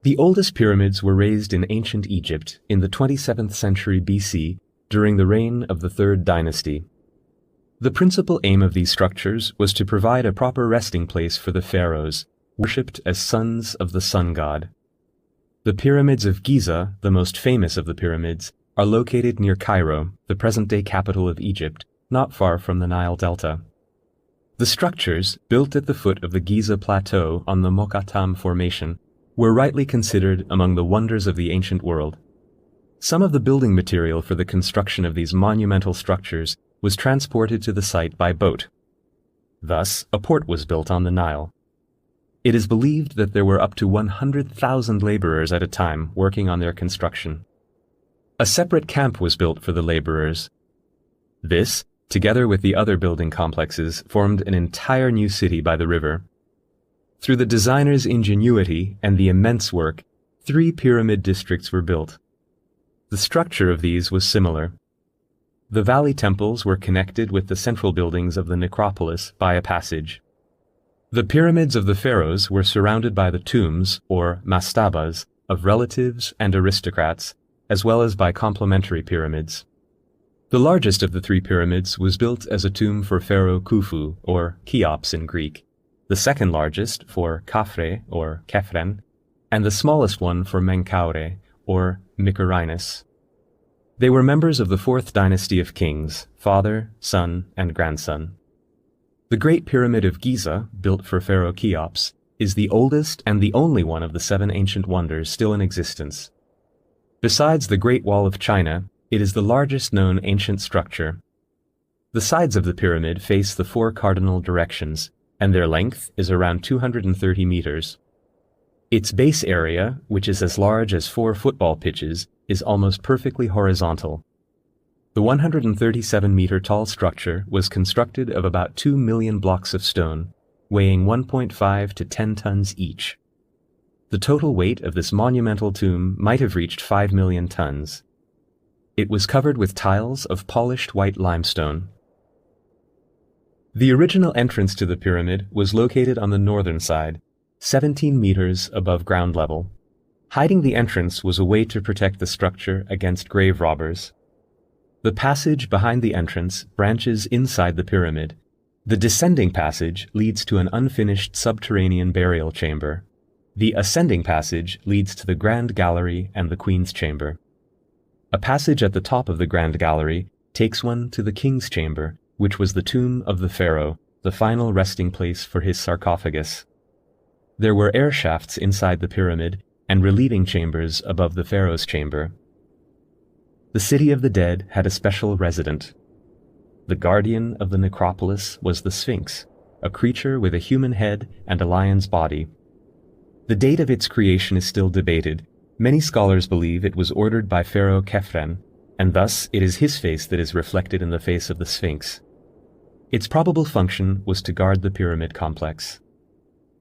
The oldest pyramids were raised in ancient Egypt in the 27th century BC during the reign of the Third Dynasty. The principal aim of these structures was to provide a proper resting place for the pharaohs, worshipped as sons of the sun god. The pyramids of Giza, the most famous of the pyramids, are located near Cairo, the present-day capital of Egypt, not far from the Nile Delta. The structures, built at the foot of the Giza Plateau on the Mokattam Formation, were rightly considered among the wonders of the ancient world. Some of the building material for the construction of these monumental structures was transported to the site by boat. Thus, a port was built on the Nile. It is believed that there were up to 100,000 laborers at a time working on their construction. A separate camp was built for the laborers. This, together with the other building complexes, formed an entire new city by the river. Through the designer's ingenuity and the immense work, 3 pyramid districts were built. The structure of these was similar. The valley temples were connected with the central buildings of the necropolis by a passage. The pyramids of the pharaohs were surrounded by the tombs, or mastabas, of relatives and aristocrats, as well as by complementary pyramids. The largest of the 3 pyramids was built as a tomb for Pharaoh Khufu, or Cheops in Greek, the second largest for Khafre, or Khephren, and the smallest one for Menkaure, or Mycerinus. They were members of the 4th dynasty of kings, father, son, and grandson. The Great Pyramid of Giza, built for Pharaoh Cheops, is the oldest and the only one of the 7 ancient wonders still in existence. Besides the Great Wall of China, it is the largest known ancient structure. The sides of the pyramid face the 4 cardinal directions, and their length is around 230 meters. Its base area, which is as large as 4 football pitches, is almost perfectly horizontal. The 137-meter tall structure was constructed of about 2 million blocks of stone, weighing 1.5 to 10 tons each. The total weight of this monumental tomb might have reached 5 million tons. It was covered with tiles of polished white limestone. The original entrance to the pyramid was located on the northern side, 17 meters above ground level. Hiding the entrance was a way to protect the structure against grave robbers. The passage behind the entrance branches inside the pyramid. The descending passage leads to an unfinished subterranean burial chamber. The ascending passage leads to the Grand Gallery and the Queen's Chamber. A passage at the top of the Grand Gallery takes one to the King's Chamber, which was the tomb of the pharaoh, the final resting place for his sarcophagus. There were air shafts inside the pyramid and relieving chambers above the pharaoh's chamber. The city of the dead had a special resident. The guardian of the necropolis was the Sphinx, a creature with a human head and a lion's body. The date of its creation is still debated. Many scholars believe it was ordered by Pharaoh Khephren, and thus it is his face that is reflected in the face of the Sphinx. Its probable function was to guard the pyramid complex.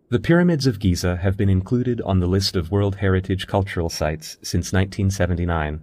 The pyramids of Giza have been included on the list of World Heritage Cultural Sites since 1979.